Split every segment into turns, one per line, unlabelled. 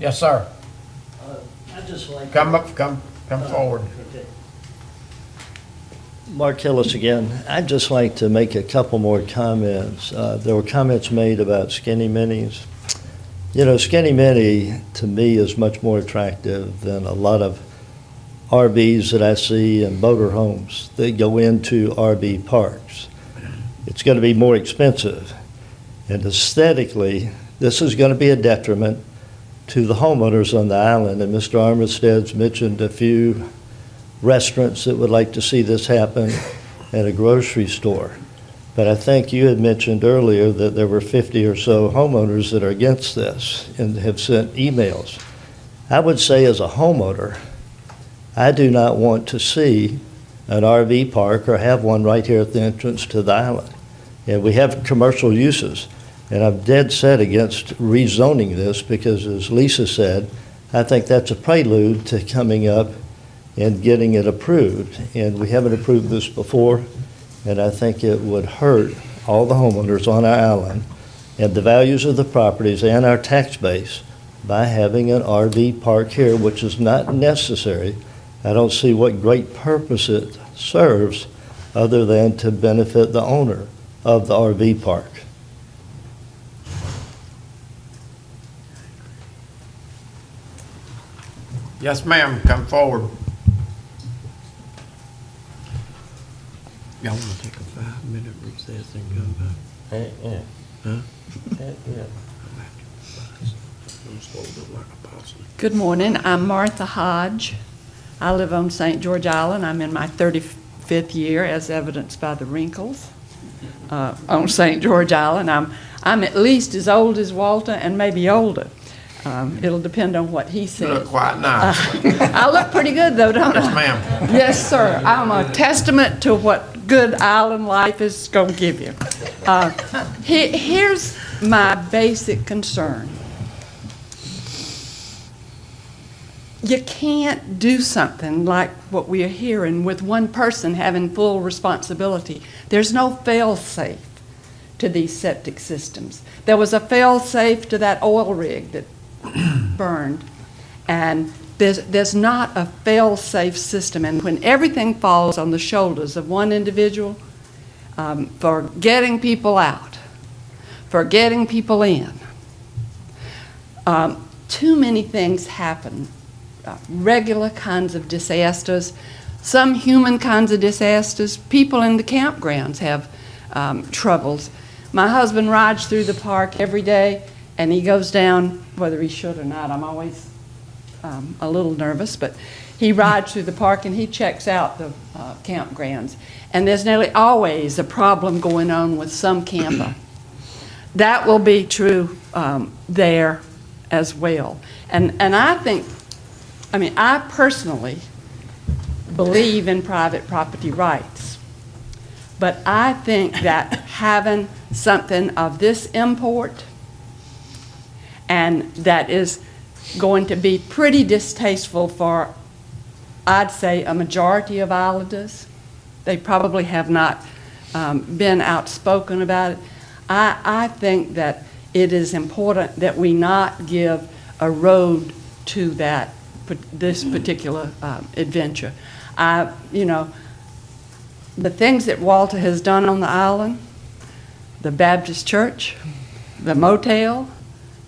Yes, sir.
I'd just like.
Come up, come forward.
Okay.
Mark Hillis again. I'd just like to make a couple more comments. There were comments made about skinny minis. You know, skinny mini to me is much more attractive than a lot of RVs that I see and motorhomes that go into RV parks. It's going to be more expensive. And aesthetically, this is going to be a detriment to the homeowners on the island. And Mr. Armistead's mentioned a few restaurants that would like to see this happen at a grocery store. But I think you had mentioned earlier that there were 50 or so homeowners that are against this and have sent emails. I would say as a homeowner, I do not want to see an RV park or have one right here at the entrance to the island. And we have commercial uses. And I'm dead set against rezoning this because, as Lisa said, I think that's a prelude to coming up and getting it approved. And we haven't approved this before, and I think it would hurt all the homeowners on our island and the values of the properties and our tax base by having an RV park here, which is not necessary. I don't see what great purpose it serves other than to benefit the owner of the RV park.
Yes, ma'am, come forward.
Y'all want to take a 5-minute recess and come back? Huh? I'm supposed to look like a possum.
Good morning. I'm Martha Hodge. I live on St. George Island. I'm in my 35th year, as evidenced by the wrinkles on St. George Island. I'm at least as old as Walter and maybe older. It'll depend on what he
You
says.
look quite nice.
I look pretty good, though, don't I?
Yes, ma'am.
Yes, sir. I'm a testament to what good island life is going to give you. Here's my basic concern. You can't do something like what we are hearing with one person having full responsibility. There's no fail-safe to these septic systems. There was a fail-safe to that oil rig that burned, and there's not a fail-safe system. And when everything falls on the shoulders of one individual, for getting people out, for getting people in, too many things happen. Regular kinds of disasters, some human kinds of disasters. People in the campgrounds have troubles. My husband rides through the park every day, and he goes down, whether he should or not. I'm always a little nervous, but he rides through the park and he checks out the campgrounds. And there's nearly always a problem going on with some camper. That will be true there as well. And I think, I personally believe in private property rights. But I think that having something of this import and that is going to be pretty distasteful for, I'd say, a majority of islanders. They probably have not been outspoken about it. I think that it is important that we not give a road to this particular adventure. The things that Walter has done on the island, the Baptist church, the motel,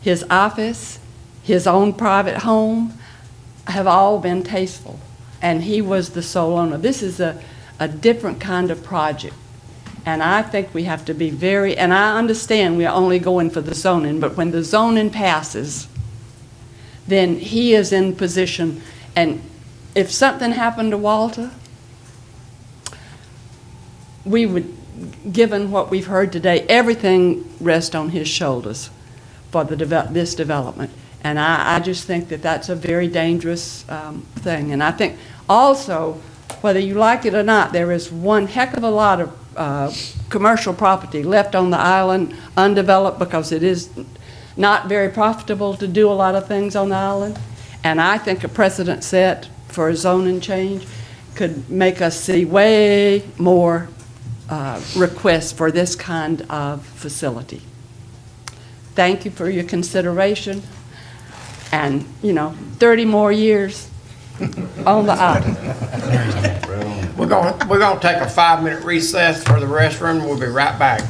his office, his own private home, have all been tasteful. And he was the sole owner. This is a different kind of project. And I think we have to be and I understand we are only going for the zoning, but when the zoning passes, then he is in position. And if something happened to Walter, we would, given what we've heard today, everything rests on his shoulders for this development. And I just think that that's a very dangerous thing. And I think also, whether you like it or not, there is one heck of a lot of commercial property left on the island undeveloped because it is not very profitable to do a lot of things on the island. And I think a precedent set for a zoning change could make us see way more requests for this kind of facility. Thank you for your consideration. And, 30 more years on the island.
We're gonna take a 5-minute recess for the restroom. We'll be right back.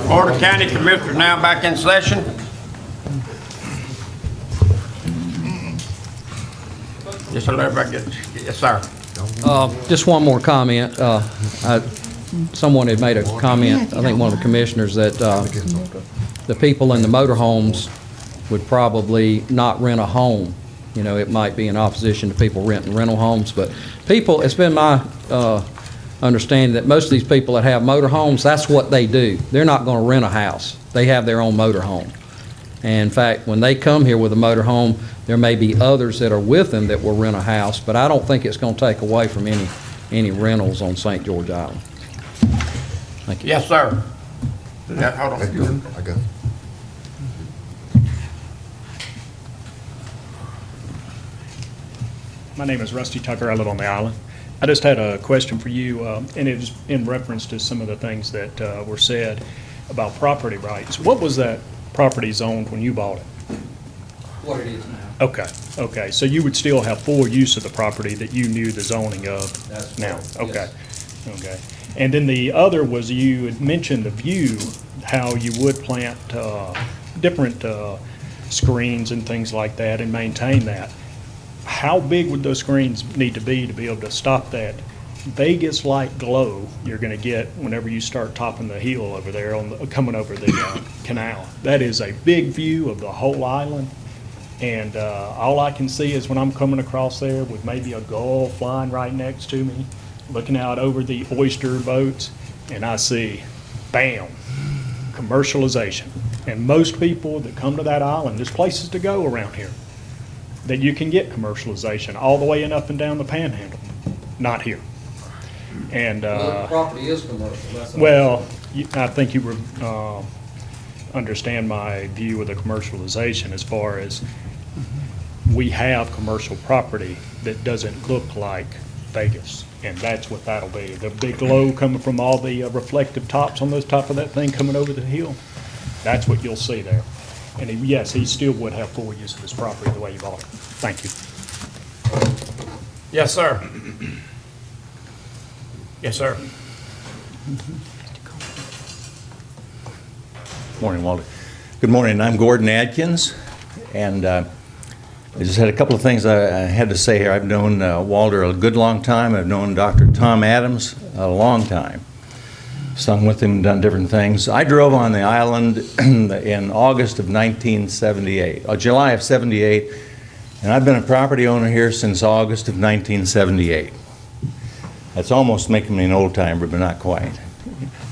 Board of County Commissioners now back in session. Just to let everybody get, yes, sir.
Just one more comment. Someone had made a comment, I think one of the commissioners, that the people in the motorhomes would probably not rent a home. It might be in opposition to people renting rental homes, but it's been my understanding that most of these people that have motorhomes, that's what they do. They're not going to rent a house. They have their own motorhome. And in fact, when they come here with a motorhome, there may be others that are with them that will rent a house, but I don't think it's going to take away from any rentals on St. George Island. Thank you.
Yes, sir. Yeah, hold on.
I got it.
My name is Rusty Tucker. I live on the island. I just had a question for you, and it was in reference to some of the things that were said about property rights. What was that property zoned when you bought it?
What it is now.
Okay. So you would still have full use of the property that you knew the zoning of
That's
now?
correct, yes.
Okay. And then the other was you had mentioned the view, how you would plant different screens and things like that and maintain that. How big would those screens need to be able to stop that Vegas-like glow you're going to get whenever you start topping the hill over there, coming over the canal? That is a big view of the whole island, and all I can see is when I'm coming across there with maybe a gull flying right next to me, looking out over the oyster boats, and I see, bam, commercialization. And most people that come to that island, there's places to go around here that you can get commercialization all the way and up and down the panhandle. Not here. And
The property is commercial. That's all.
well, I think you understand my view of the commercialization as far as we have commercial property that doesn't look like Vegas, and that's what that'll be. The big glow coming from all the reflective tops on the top of that thing coming over the hill, that's what you'll see there. And yes, he still would have full use of his property the way you bought it. Thank you.
Yes, sir. Yes, sir.
Morning, Walter. Good morning. I'm Gordon Adkins, and I just had a couple of things I had to say here. I've known Walter a good long time. I've known Dr. Tom Adams a long time. Sung with him, done different things. I drove on the island in August of 1978, July of 78, and I've been a property owner here since August of 1978. That's almost making me an old timer, but not quite.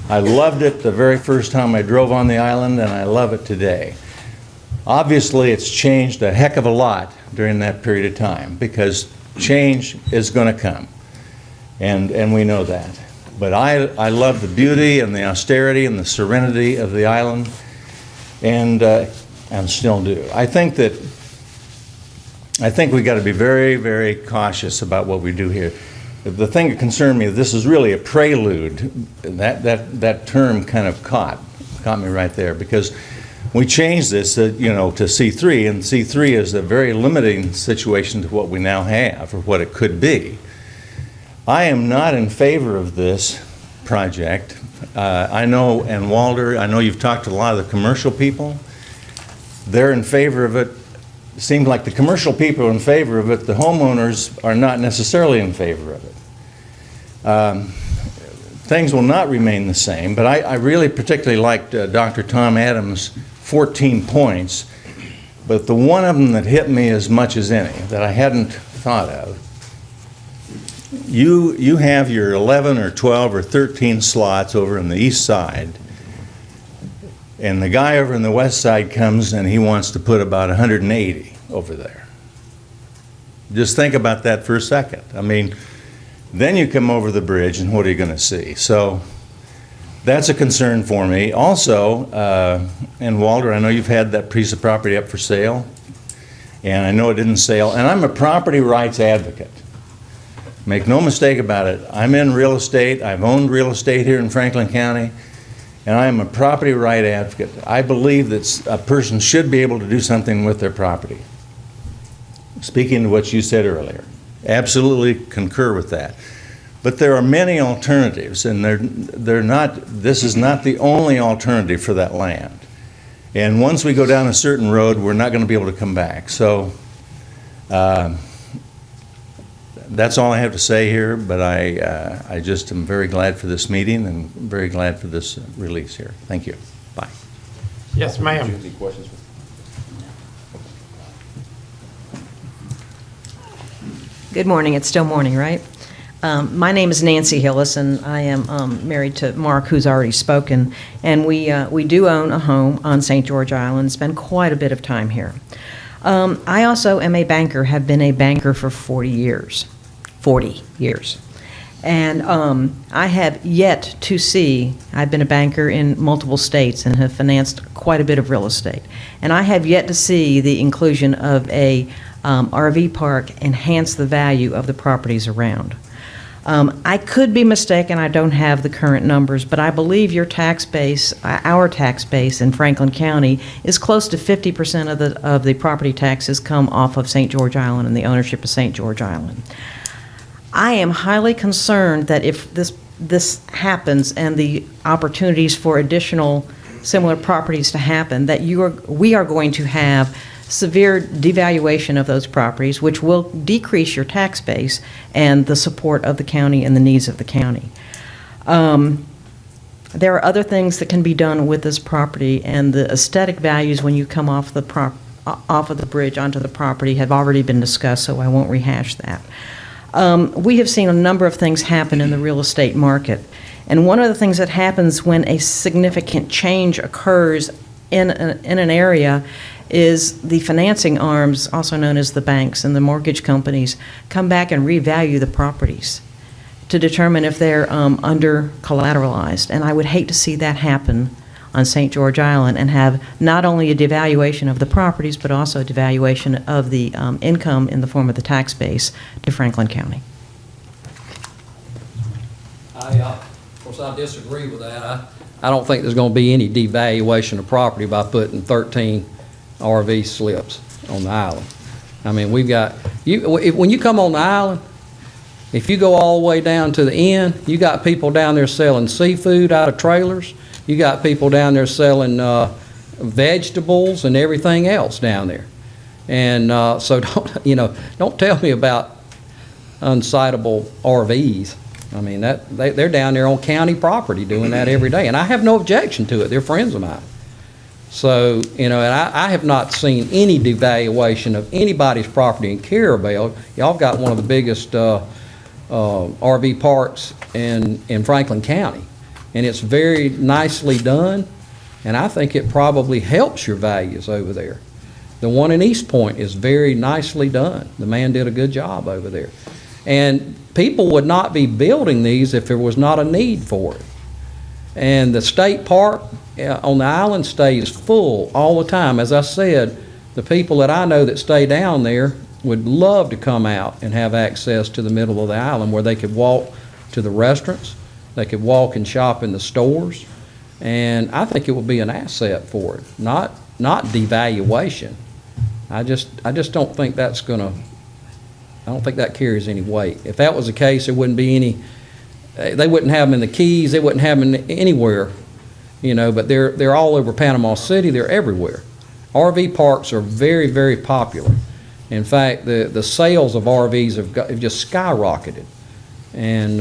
I loved it the very first time I drove on the island, and I love it today. Obviously, it's changed a heck of a lot during that period of time, because change is going to come, and we know that. But I love the beauty and the austerity and the serenity of the island, and still do. I think we got to be very, very cautious about what we do here. The thing that concerned me, this is really a prelude. That term kind of caught me right there, because we changed this, to C3, and C3 is a very limiting situation to what we now have, or what it could be. I am not in favor of this project. I know, and Walter, I know you've talked to a lot of the commercial people. They're in favor of it. It seems like the commercial people are in favor of it. The homeowners are not necessarily in favor of it. Things will not remain the same, but I really particularly liked Dr. Tom Adams' 14 points, but the one of them that hit me as much as any, that I hadn't thought of, you have your 11 or 12 or 13 slots over on the east side, and the guy over on the west side comes and he wants to put about 180 over there. Just think about that for a second. I mean, then you come over the bridge and what are you going to see? So that's a concern for me. Also, and Walter, I know you've had that piece of property up for sale, and I know it didn't sell, and I'm a property rights advocate. Make no mistake about it, I'm in real estate, I've owned real estate here in Franklin County, and I am a property right advocate. I believe that a person should be able to do something with their property. Speaking to what you said earlier, absolutely concur with that. But there are many alternatives, and this is not the only alternative for that land. And once we go down a certain road, we're not going to be able to come back. So that's all I have to say here, but I just am very glad for this meeting and very glad for this release here. Thank you. Bye.
Yes, ma'am.
Good morning. It's still morning, right? My name is Nancy Hillis, and I am married to Mark, who's already spoken. And we do own a home on St. George Island, spend quite a bit of time here. I also am a banker, have been a banker for 40 years. 40 years. And I have yet to see, I've been a banker in multiple states and have financed quite a bit of real estate. And I have yet to see the inclusion of a RV park enhance the value of the properties around. I could be mistaken, I don't have the current numbers, but I believe your tax base, our tax base in Franklin County is close to 50% of the property taxes come off of St. George Island and the ownership of St. George Island. I am highly concerned that if this happens and the opportunities for additional similar properties to happen, that we are going to have severe devaluation of those properties, which will decrease your tax base and the support of the county and the needs of the county. There are other things that can be done with this property, and the aesthetic values when you come off of the bridge onto the property have already been discussed, so I won't rehash that. We have seen a number of things happen in the real estate market, and one of the things that happens when a significant change occurs in an area is the financing arms, also known as the banks and the mortgage companies, come back and revalue the properties to determine if they're under collateralized. And I would hate to see that happen on St. George Island and have not only a devaluation of the properties, but also a devaluation of the income in the form of the tax base to Franklin County.
Of course, I disagree with that. I don't think there's going to be any devaluation of property by putting 13 RV slips on the island. I mean, we've got, when you come on the island, if you go all the way down to the end, you got people down there selling seafood out of trailers. You got people down there selling vegetables and everything else down there. And so don't tell me about unsightable RVs. I mean, they're down there on county property doing that every day, and I have no objection to it. They're friends of mine. So, and I have not seen any devaluation of anybody's property in Carabel. Y'all got one of the biggest RV parks in Franklin County, and it's very nicely done, and I think it probably helps your values over there. The one in East Point is very nicely done. The man did a good job over there. And people would not be building these if there was not a need for it. And the state park on the island stays full all the time. As I said, the people that I know that stay down there would love to come out and have access to the middle of the island where they could walk to the restaurants, they could walk and shop in the stores, and I think it would be an asset for it, not devaluation. I just don't think that's gonna, I don't think that carries any weight. If that was the case, there wouldn't be any, they wouldn't have them in the Keys, they wouldn't have them anywhere, but they're all over Panama City, they're everywhere. RV parks are very, very popular. In fact, the sales of RVs have just skyrocketed. And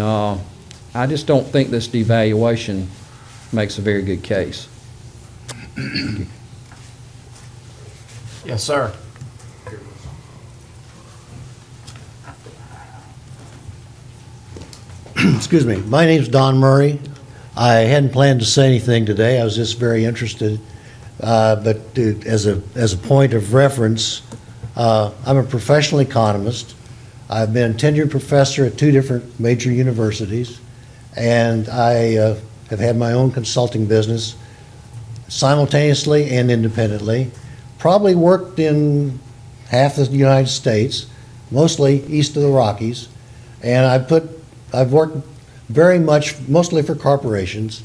I just don't think this devaluation makes a very good case.
Yes, sir.
Excuse me. My name's Don Murray. I hadn't planned to say anything today. I was just very interested. But as a point of reference, I'm a professional economist. I've been a tenured professor at 2 different major universities, and I have had my own consulting business simultaneously and independently. Probably worked in half the United States, mostly east of the Rockies. And I've worked very much, mostly for corporations,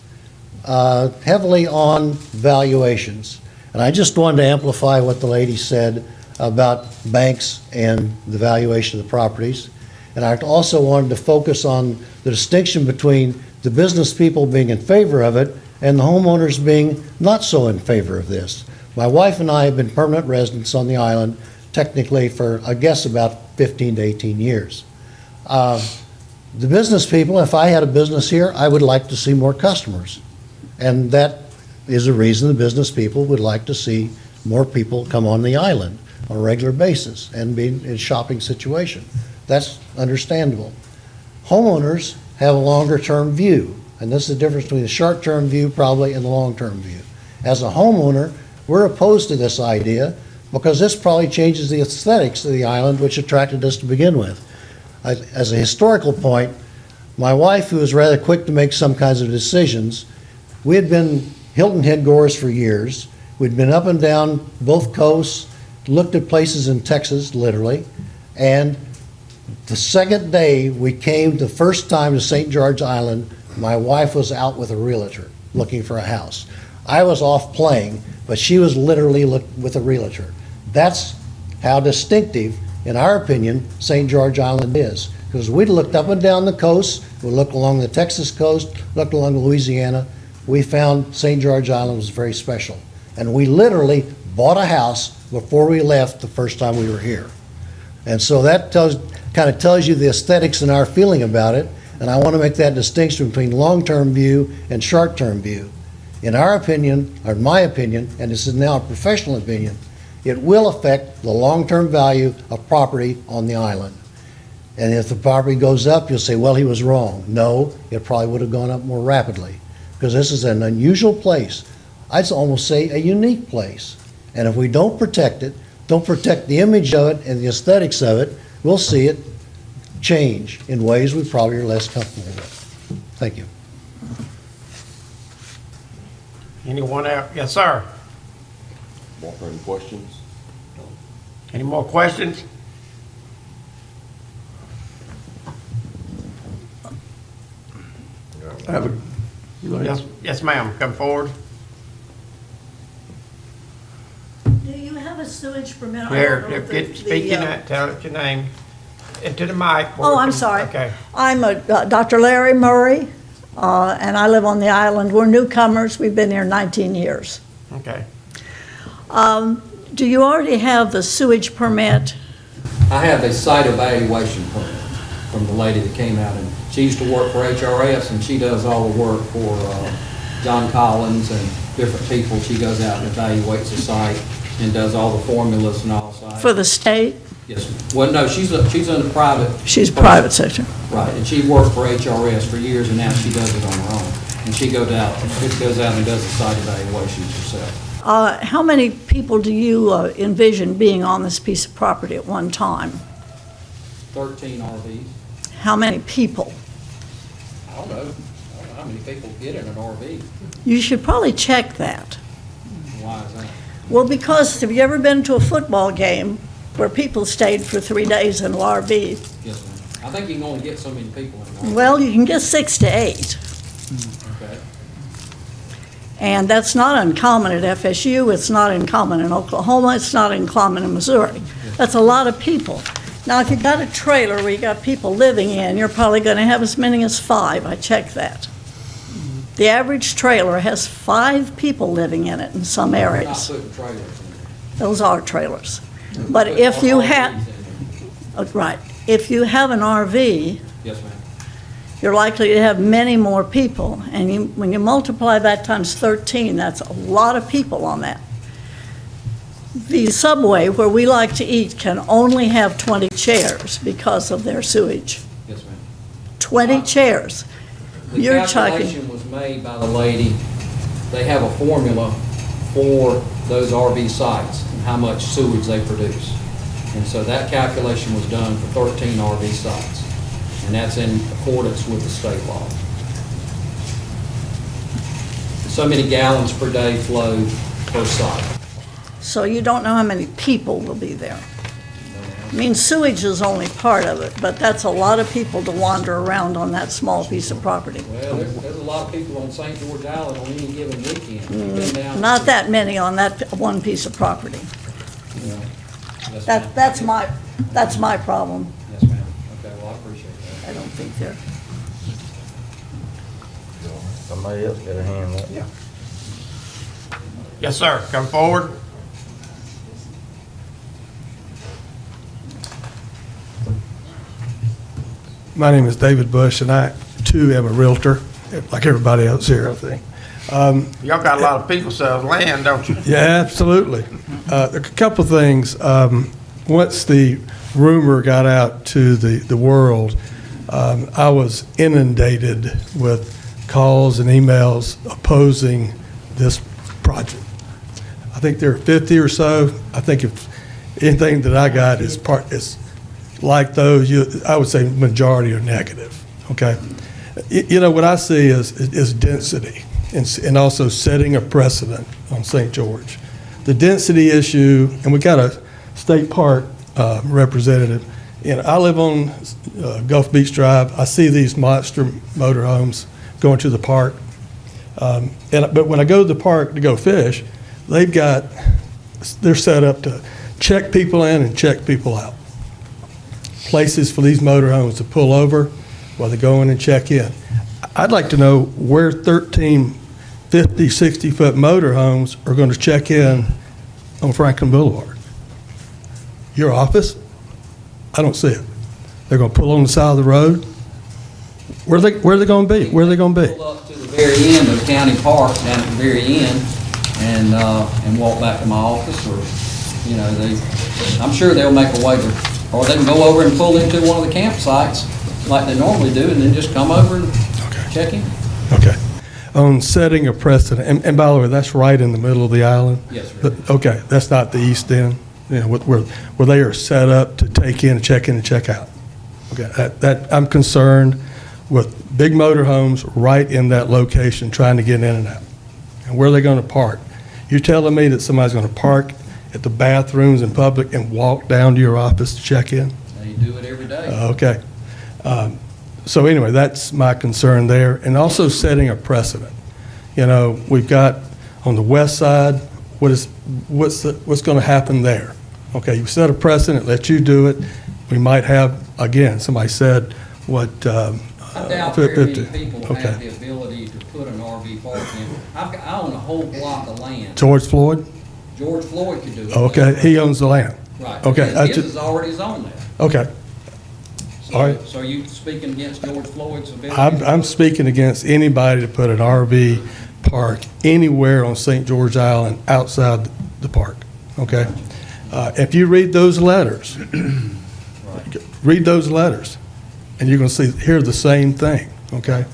heavily on valuations. And I just wanted to amplify what the lady said about banks and the valuation of the properties. And I also wanted to focus on the distinction between the business people being in favor of it and the homeowners being not so in favor of this. My wife and I have been permanent residents on the island, technically for, I guess, about 15 to 18 years. The business people, if I had a business here, I would like to see more customers. And that is a reason the business people would like to see more people come on the island on a regular basis and be in a shopping situation. That's understandable. Homeowners have a longer-term view, and this is the difference between the short-term view probably and the long-term view. As a homeowner, we're opposed to this idea because this probably changes the aesthetics of the island, which attracted us to begin with. As a historical point, my wife, who was rather quick to make some kinds of decisions, we had been Hilton Head goers for years. We'd been up and down both coasts, looked at places in Texas, literally, and the second day we came the first time to St. George Island, my wife was out with a realtor looking for a house. I was off playing, but she was literally with a realtor. That's how distinctive, in our opinion, St. George Island is. Because we looked up and down the coast, we looked along the Texas coast, looked along Louisiana, we found St. George Island was very special. And we literally bought a house before we left the first time we were here. And so that kind of tells you the aesthetics and our feeling about it. And I want to make that distinction between long-term view and short-term view. In our opinion, or in my opinion, and this is now a professional opinion, it will affect the long-term value of property on the island. And if the property goes up, you'll say, well, he was wrong. No, it probably would have gone up more rapidly because this is an unusual place. I'd almost say a unique place. And if we don't protect it, don't protect the image of it and the aesthetics of it, we'll see it change in ways we probably are less comfortable with. Thank you.
Anyone else? Yes, sir.
Any questions?
Any more questions? Yes, ma'am. Come forward.
Do you have a sewage permit? I
Here,
don't know if
get
the-
speaking that, tell it your name. And to the mic.
Oh, I'm sorry.
Okay.
I'm Dr. Larry Murray, and I live on the island. We're newcomers. We've been here 19 years.
Okay.
Do you already have the sewage permit?
I have a site evaluation permit from the lady that came out, and she used to work for HRS, and she does all the work for John Collins and different people. She goes out and evaluates the site and does all the formulas and all sites.
For the state?
Yes, ma'am. Well, no, she's in the private.
She's private sector.
Right, and she worked for HRS for years, and now she does it on her own. And she goes out and does the site evaluations herself.
How many people do you envision being on this piece of property at one time?
13 RVs.
How many people?
I don't know how many people get in an RV.
You should probably check that.
Why is that?
Well, because have you ever been to a football game where people stayed for 3 days in an RV?
Yes, ma'am. I think you can only get so many people in an RV.
Well, you can get 6 to 8.
Okay.
And that's not uncommon at FSU, it's not uncommon in Oklahoma, it's not uncommon in Missouri. That's a lot of people. Now, if you've got a trailer where you got people living in, you're probably going to have as many as 5. I checked that. The average trailer has 5 people living in it in some
We're not
areas.
putting trailers in there.
Those are trailers. But
Put
if you
RVs
have,
in there.
right, if you have an RV,
Yes, ma'am.
you're likely to have many more people. And when you multiply that times 13, that's a lot of people on that. The Subway, where we like to eat, can only have 20 chairs because of their sewage.
Yes, ma'am.
20 chairs.
The
You're talking,
calculation was made by the lady. They have a formula for those RV sites and how much sewage they produce. And so that calculation was done for 13 RV sites. And that's in accordance with the state law. So many gallons per day flowed per site.
so you don't know how many people will be there. I mean, sewage is only part of it, but that's a lot of people to wander around on that small piece of property.
Well, there's a lot of people on St. George Island on any given weekend. We've been down-
Not that many on that one piece of property.
Yes, ma'am.
That's my problem.
Yes, ma'am. Okay, well, I appreciate that.
I don't think they're.
Somebody else got a hand up.
Yeah. Yes, sir. Come forward.
My name is David Bush, and I, too, am a realtor, like everybody else here, I think.
Y'all got a lot of people selling land, don't you?
Yeah, absolutely. A couple of things. Once the rumor got out to the world, I was inundated with calls and emails opposing this project. I think there are 50 or so. I think if anything that I got is like those, I would say majority are negative, okay? You know, what I see is density and also setting a precedent on St. George. The density issue, and we got a state park representative. You know, I live on Gulf Beach Drive. I see these monster motorhomes going to the park. But when I go to the park to go fish, they're set up to check people in and check people out. Places for these motorhomes to pull over while they go in and check in. I'd like to know where 13 50, 60-foot motorhomes are going to check in on Franklin Boulevard. Your office? I don't see it. They're going to pull on the side of the road? Where are they going to be? Where are they going to be?
Pull up to the very end of County Park, down at the very end, and walk back to my office, or, you know, I'm sure they'll make a way to, or they can go over and pull into one of the campsites like they normally do, and then just come over and check in.
Okay. On setting a precedent, and by the way, that's right in the middle of the island?
Yes, sir.
Okay, that's not the east end, you know, where they are set up to take in and check out. Okay, that I'm concerned with big motorhomes right in that location trying to get in and out. And where are they going to park? You're telling me that somebody's going to park at the bathrooms in public and walk down to your office to check in?
They do it every day.
Okay. So anyway, that's my concern there, and also setting a precedent. You know, we've got on the west side, what's going to happen there? Okay, you set a precedent, let you do it. We might have, again, somebody said, what,
I doubt very many
50.
people
Okay.
have the ability to put an RV park in. I own a whole block of land.
George Floyd?
George Floyd could do it.
Okay, he owns the land.
Right.
Okay.
His is already zoned there.
Okay.
So,
All right.
So are you speaking against George Floyd's ability?
I'm speaking against anybody to put an RV park anywhere on St. George Island outside the park, okay? If you read those letters, read those letters, and you're going to hear the same thing, okay?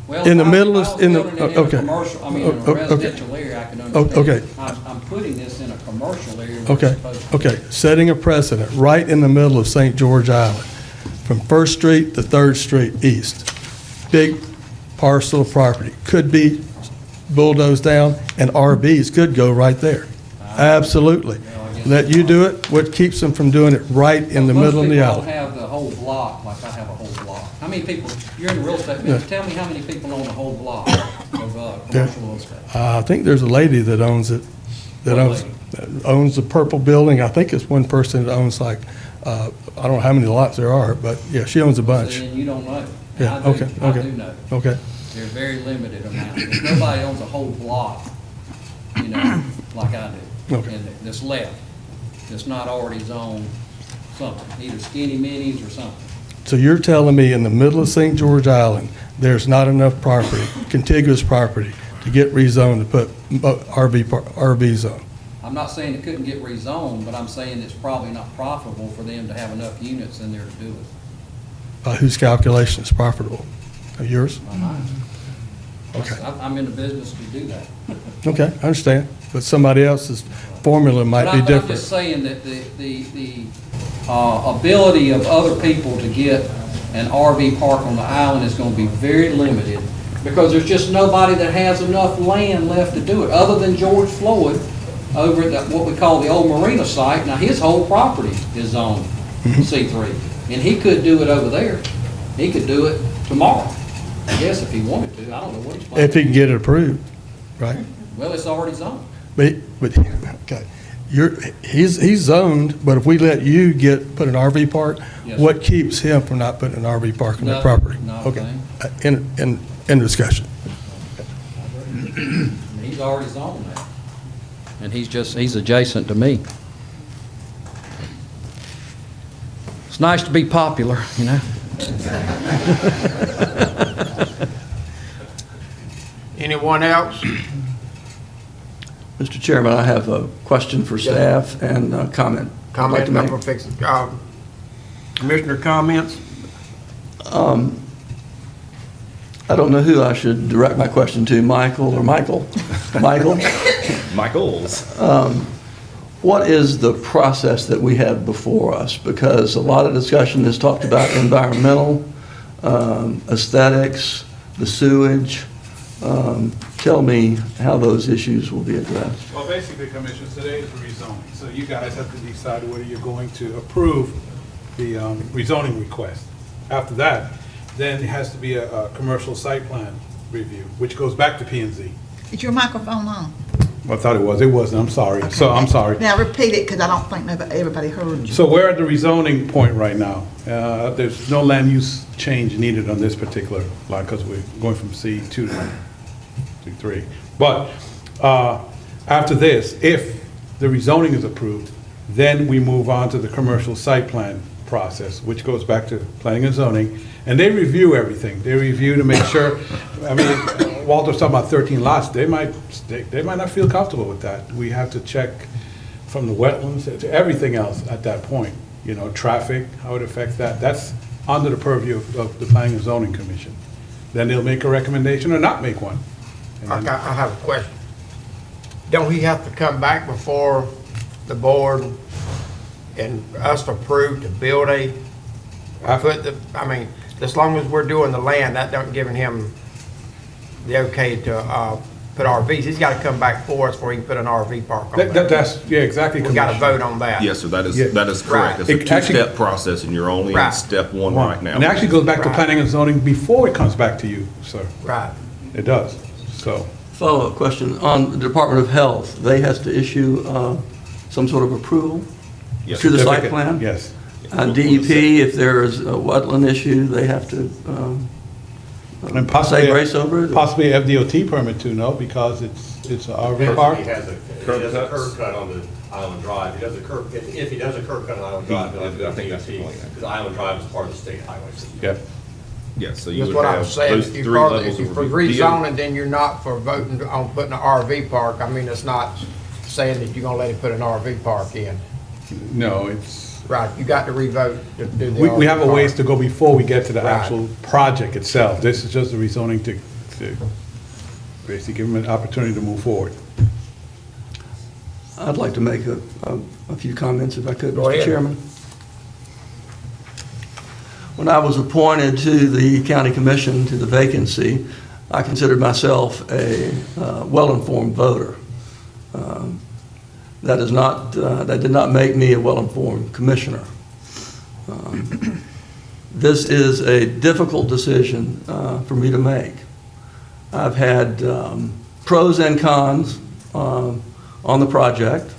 Well,
in the
if I
middle
was
of, in the,
building it in a
okay.
commercial, I mean, in a
Okay.
residential area, I can understand.
Okay.
I'm putting this in a commercial area. where
Okay,
it's supposed to be.
okay, setting a precedent right in the middle of St. George Island, from First Street to Third Street East. Big parcel of property, could be bulldozed down, and RVs could go right there. Absolutely. Let you do it, what keeps them from doing it right in the middle of the
Most
alley?
people don't have the whole block like I have a whole block. How many people, you're in the real estate business, tell me how many people own a whole block of commercial real estate?
I think there's a lady that owns it, that
What
owns the purple building. I think it's one person that owns like, I don't know how many lots there are, but yeah, she owns a bunch.
Then you don't know.
Yeah,
I do-
okay, okay.
I do know.
Okay,
They're very limited amount. There's nobody owns a whole block, you know, like I do.
Okay.
And that's left, that's not already zoned something, either skinny minis or something.
so you're telling me in the middle of St. George Island, there's not enough property, contiguous property, to get rezoned to put RV zone?
I'm not saying it couldn't get rezoned, but I'm saying it's probably not profitable for them to have enough units in there to do it.
Whose calculation is profitable? Yours?
Not mine.
Okay.
I'm in the business to do that.
Okay, I understand, but somebody else's formula might be
But I'm
different.
just saying that the ability of other people to get an RV park on the island is gonna be very limited, because there's just nobody that has enough land left to do it, other than George Floyd over at what we call the old marina site. Now, his whole property is zoned C3. And he could do it over there. He could do it tomorrow, I guess, if he wanted to. I don't know what he's planning.
If he can get it approved, right?
Well, it's already zoned.
But, okay, he's zoned, but if we let you put an RV park,
Yes,
what
sir.
keeps him from not putting an RV park on that
Nothing,
property?
not a
Okay,
thing.
in discussion.
He's already zoned that. And he's adjacent to me. It's nice to be popular, you know?
Anyone else?
Mr. Chairman, I have a question for staff and a comment. I'd like
Comment
to make.
number fix, Commissioner comments?
I don't know who I should direct my question to, Michael or Michael? Michael?
Michaels.
What is the process that we have before us? Because a lot of discussion has talked about environmental, aesthetics, the sewage. Tell me how those issues will be addressed.
Well, basically, Commissioners, today is rezoning. So you guys have to decide whether you're going to approve the rezoning request. After that, then it has to be a commercial site plan review, which goes back to P&Z.
Is your microphone on?
I thought it was. It wasn't. I'm sorry. So I'm sorry.
Now repeat it, because I don't think everybody heard you.
So we're at the rezoning point right now. There's no land use change needed on this particular line because we're going from C2 to C3. But after this, if the rezoning is approved, then we move on to the commercial site plan process, which goes back to planning and zoning. And they review everything. They review to make sure, I mean, Walter's talking about 13 lots. They might not feel comfortable with that. We have to check from the wetlands to everything else at that point. You know, traffic, how it affects that. That's under the purview of the Planning and Zoning Commission. Then they'll make a recommendation or not make one. And then-
I have a question. Don't he have to come back before the board and us approve to build as long as we're doing the land, that don't giving him the okay to put RVs. He's got to come back for us before he can put an RV park on that.
That's, yeah, exactly.
We got to vote on that.
Yes, sir, that is
Right.
correct. It's
It
a
actually-
two-step process, and you're only
Right.
in step one right now.
And it actually goes back to
Right.
planning and zoning before it comes back to you, sir.
Right.
It does, so.
Follow-up question. On the Department of Health, they has to issue some sort of approval
Yes.
to the site
Certificate,
plan?
Yes.
DEP, if there is a wetland issue, they have to
And possibly,
say grace over it?
possibly FDOT permit too, no, because it's an RV park?
He does a curb cut on the Island Drive. He does a curb, if he does a curb cut on Island Drive, he'll have to go
I think that's the
DOT,
point.
because Island Drive is part of the state highway system.
Yeah.
Yes, so you
That's
would
what I
have
was saying.
those
If you
three
further,
levels
if you
of
for
review.
rezoning, then you're not for voting on putting an RV park. I mean, it's not saying that you're gonna let him put an RV park in.
No, it's,
Right, you got to revote to do the
we have a
RV
ways
park.
to go before we get to the
Right.
actual project itself. This is just the rezoning to basically give them an opportunity to move forward.
I'd like to make a few comments if I could,
Go
Mr.
ahead.
Chairman. When I was appointed to the county commission, to the vacancy, I considered myself a well-informed voter. That did not make me a well-informed commissioner. This is a difficult decision for me to make. I've had pros and cons on the project.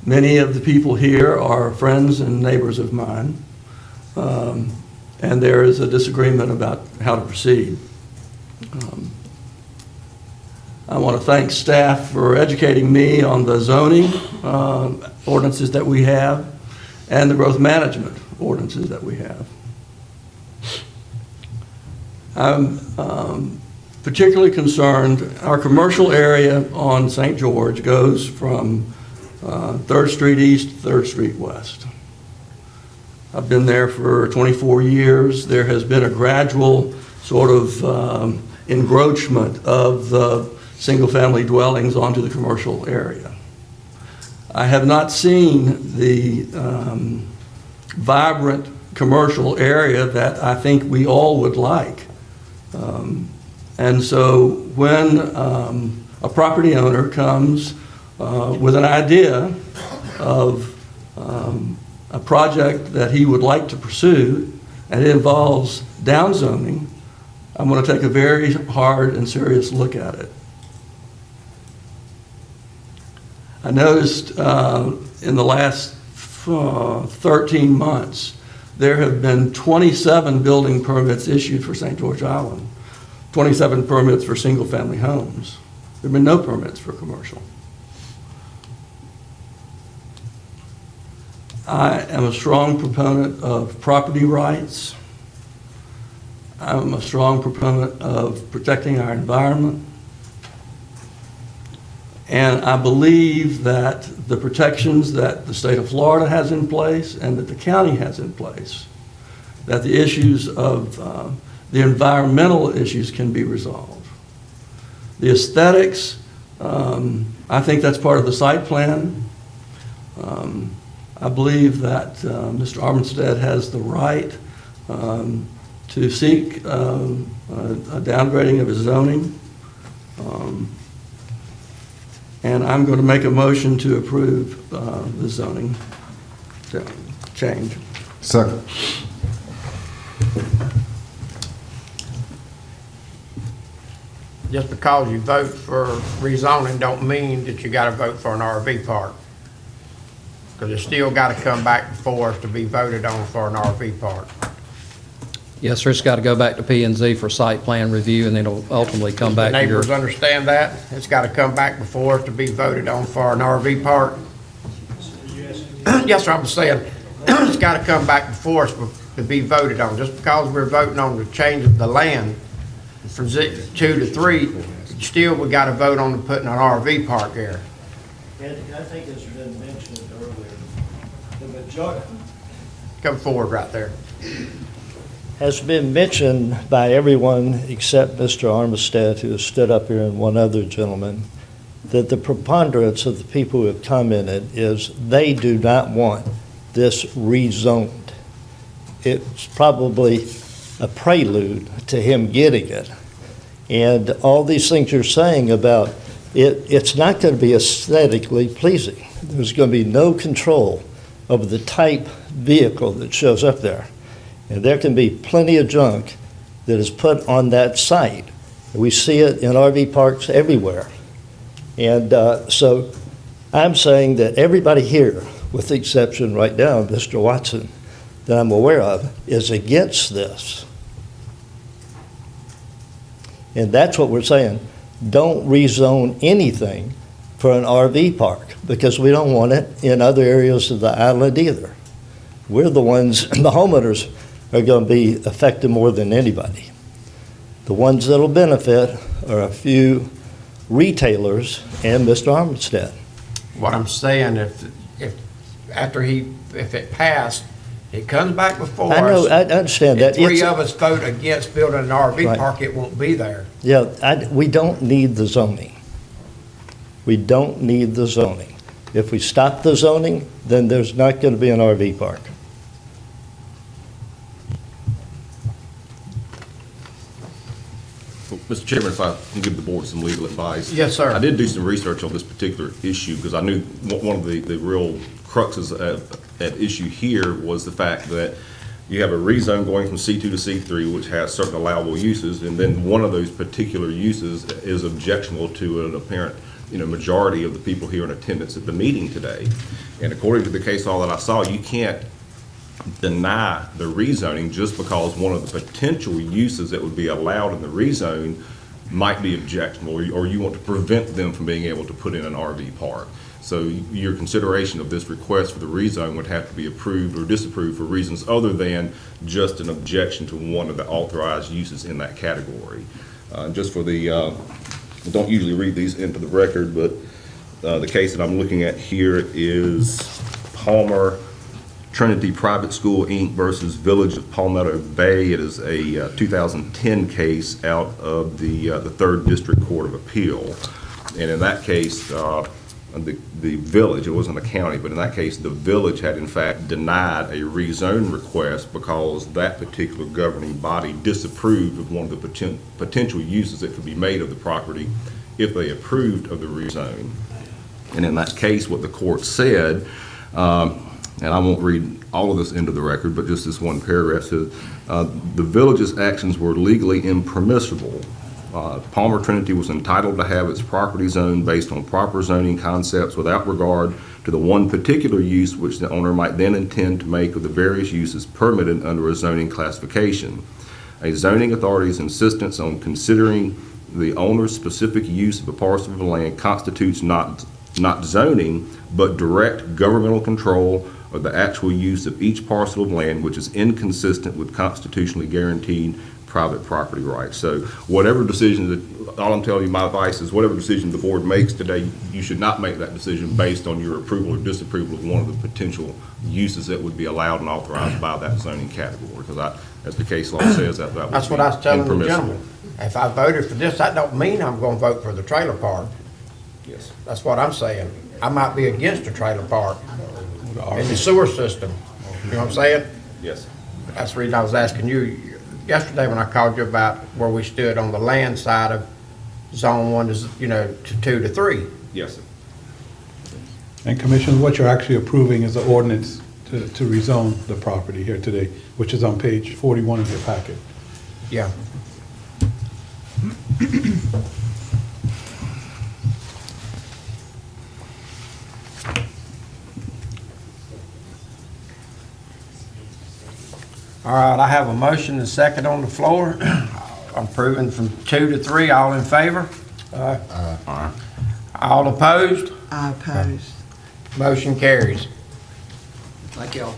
Many of the people here are friends and neighbors of mine, and there is a disagreement about how to proceed. I want to thank staff for educating me on the zoning ordinances that we have and the growth management ordinances that we have. I'm particularly concerned, our commercial area on St. George goes from 3rd Street East to 3rd Street West. I've been there for 24 years. There has been a gradual sort of encroachment of the single-family dwellings onto the commercial area. I have not seen the vibrant commercial area that I think we all would like. And so when a property owner comes with an idea of a project that he would like to pursue, and it involves downzoning, I'm going to take a very hard and serious look at it. I noticed in the last 13 months, there have been 27 building permits issued for St. George Island, 27 permits for single-family homes. There have been no permits for commercial. I am a strong proponent of property rights. I'm a strong proponent of protecting our environment. And I believe that the protections that the state of Florida has in place and that the county has in place, that the issues of the environmental issues can be resolved. The aesthetics, I think that's part of the site plan. I believe that Mr. Armistead has the right to seek a downgrading of his zoning. And I'm going to make a motion to approve the zoning change.
Second.
Just because you vote for rezoning don't mean that you gotta vote for an RV park. Because it's still gotta come back before us to be voted on for an RV park.
Yes, sir, it's got to go back to P and Z for site plan review, and then it'll ultimately come back to your...
Neighbors understand that? It's gotta come back before us to be voted on for an RV park. Yes, sir, I'm saying, it's gotta come back before us to be voted on. Just because we're voting on the change of the land from 2 to 3, still we gotta vote on putting an RV park there.
And I think it's been mentioned earlier, the majority
Come forward right there.
has been mentioned by everyone except Mr. Armistead, who has stood up here, and one other gentleman, that the preponderance of the people who have commented is they do not want this rezoned. It's probably a prelude to him getting it. And all these things you're saying about it, it's not going to be aesthetically pleasing. There's going to be no control over the type vehicle that shows up there. And there can be plenty of junk that is put on that site. We see it in RV parks everywhere. And so I'm saying that everybody here, with the exception right now of Mr. Watson, that I'm aware of, is against this. And that's what we're saying. Don't rezone anything for an RV park, because we don't want it in other areas of the island either. We're the ones, the homeowners are going to be affected more than anybody. The ones that'll benefit are a few retailers and Mr. Armistead.
What I'm saying, if it passed, it comes back before us.
I know, I understand that.
If 3
It's-
of us vote against building an RV
Right.
park, it won't be there.
Yeah, we don't need the zoning. We don't need the zoning. If we stop the zoning, then there's not going to be an RV park.
Well, Mr. Chairman, if I can give the board some legal advice.
Yes, sir.
I did do some research on this particular issue because I knew one of the real cruxes at issue here was the fact that you have a rezone going from C2 to C3, which has certain allowable uses, and then one of those particular uses is objectionable to an apparent, majority of the people here in attendance at the meeting today. And according to the case law that I saw, you can't deny the rezoning just because one of the potential uses that would be allowed in the rezone might be objectionable, or you want to prevent them from being able to put in an RV park. So your consideration of this request for the rezone would have to be approved or disapproved for reasons other than just an objection to one of the authorized uses in that category. Just for the, I don't usually read these into the record, but the case that I'm looking at here is Palmer Trinity Private School, Inc. versus Village of Palmetto Bay. It is a 2010 case out of the 3rd District Court of Appeal. And in that case, the village, it wasn't the county, but in that case, the village had in fact denied a rezone request because that particular governing body disapproved of one of the potential uses that could be made of the property if they approved of the rezone. And in that case, what the court said, and I won't read all of this into the record, but just this one paragraph says, the village's actions were legally impermissible. Palmer Trinity was entitled to have its property zoned based on proper zoning concepts without regard to the one particular use which the owner might then intend to make of the various uses permitted under a zoning classification. A zoning authority's insistence on considering the owner's specific use of a parcel of land constitutes not zoning, but direct governmental control of the actual use of each parcel of land, which is inconsistent with constitutionally guaranteed private property rights. So whatever decision that, all I'm telling you, my advice is whatever decision the board makes today, you should not make that decision based on your approval or disapproval of one of the potential uses that would be allowed and authorized by that zoning category, because as the case law says, that would
That's
be
what I was telling the
impermissible.
gentleman. If I voted for this, that don't mean I'm gonna vote for the trailer park.
Yes.
That's what I'm saying. I might be against the trailer park in the sewer system. You know what I'm saying?
Yes.
That's the reason I was asking you yesterday when I called you about where we stood on the land side of zone 1 to 2 to 3.
Yes, sir.
And Commissioner, what you're actually approving is the ordinance to rezone the property here today, which is on page 41 of your packet.
Yeah. All right, I have a motion and a second on the floor. I'm approving from 2 to 3. All in favor? Aye. All opposed?
I oppose.
Motion carries.
Thank y'all.